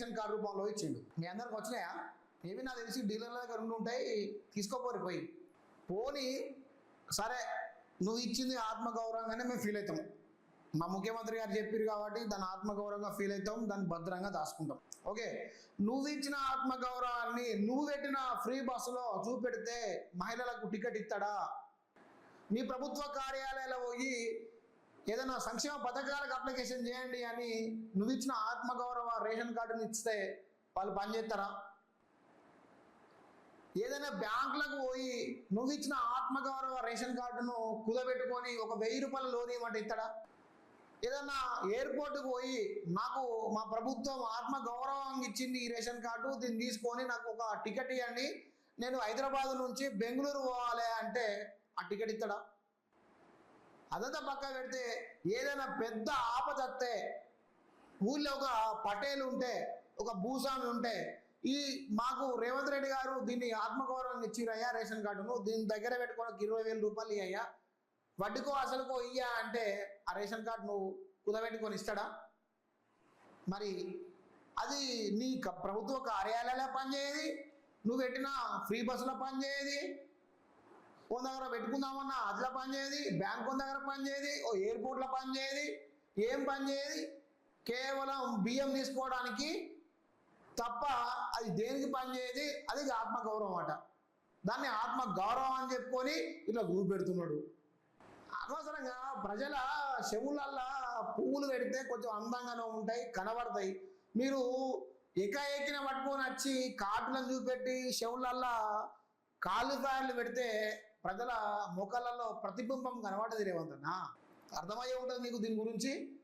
Ration card రూపంలో ఇచ్చిండు. మీ అందరికి వచ్చినాయా? ఏమి నాకు తెలిసి డీలర్ల దగ్గర ఉండి ఉంటాయి, తీసుకోపోరు పోయి. పోనీ సరే, నువ్వు ఇచ్చింది ఆత్మగౌరవంగానే మేము ఫీల్ అవుతాం. మా ముఖ్యమంత్రి గారు చెప్పారు కాబట్టి దాన్ని ఆత్మగౌరవంగా ఫీల్ అవుతాం, దాన్ని భద్రంగా దాచుకుంటాం. ఓకే, నువ్వు ఇచ్చిన ఆత్మగౌరవాన్ని నువ్వు పెట్టిన ఫ్రీ బస్సులో చూపెడితే మహిళలకు టికెట్ ఇస్తాడా? నీ ప్రభుత్వ కార్యాలయాల్లో పోయి ఏదైనా సంక్షేమ పథకాలకు అప్లికేషన్ చేయండి అని నువ్వు ఇచ్చిన ఆత్మగౌరవ రేషన్ కార్డుని ఇస్తే వాళ్ళు పనిచేస్తారా? ఏదైనా బ్యాంకులకు పోయి నువ్వు ఇచ్చిన ఆత్మగౌరవ రేషన్ కార్డును కుదబెట్టుకొని ఒక 1000 రూపాయల లోన్ ఇవ్వమంటే ఇస్తాడా? ఏదన్నా ఎయిర్పోర్ట్కి పోయి నాకు మా ప్రభుత్వం ఆత్మగౌరవం ఇచ్చింది ఈ రేషన్ కార్డు, దీన్ని తీసుకొని నాకు ఒక టికెట్ ఇవ్వండి, నేను హైదరాబాద్ నుంచి బెంగళూరు పోవాలి అంటే ఆ టికెట్ ఇస్తాడా? అదంతా పక్క పెడితే ఏదైనా పెద్ద ఆపద వస్తే ఊళ్ళో ఒక పటేల్ ఉంటే, ఒక భూస్వామి ఉంటే, ఈ మాకు రేవంత్ రెడ్డి గారు దీన్ని ఆత్మగౌరవం ఇచ్చిరయ్యా రేషన్ కార్డును, దీని దగ్గర పెట్టుకోవడానికి 20,000 రూపాయలు ఇయ్యా, వడ్డీకో అసలుకో ఇయ్యా అంటే ఆ రేషన్ కార్డు నువ్వు కుదబెట్టుకొని ఇస్తాడా? మరి అది నీ ప్రభుత్వ కార్యాలయాలే పనిచేయది, నువ్వు పెట్టిన ఫ్రీ బస్సులో పనిచేయది, ఓ దగ్గర పెట్టుకుందామన్నా అట్లా పనిచేయది, బ్యాంకు దగ్గర పనిచేయది, ఓ ఎయిర్పోర్ట్లో పనిచేయది, ఏం పనిచేయది? కేవలం బియ్యం తీసుకోవడానికి తప్ప అది దేనికి పనిచేయది? అది ఆత్మగౌరవం అట. దాన్ని ఆత్మగౌరవం అని చెప్పుకొని ఇట్లా చూపెడుతున్నాడు. అనవసరంగా ప్రజల చెవులల్లా పువ్వులు పెడితే కొంచెం అందంగానే ఉంటాయి, కనబడతాయి. మీరు ఎకాఎకిన పట్టుకొని వచ్చి కార్డులను చూపెట్టి చెవులల్లా కాలిఫైర్లు పెడితే ప్రజల ముఖాలలో ప్రతిబింబం కనబడదు. రేవంతన్నా, అర్థమయ్యే ఉంటుంది నీకు దీని గురించి.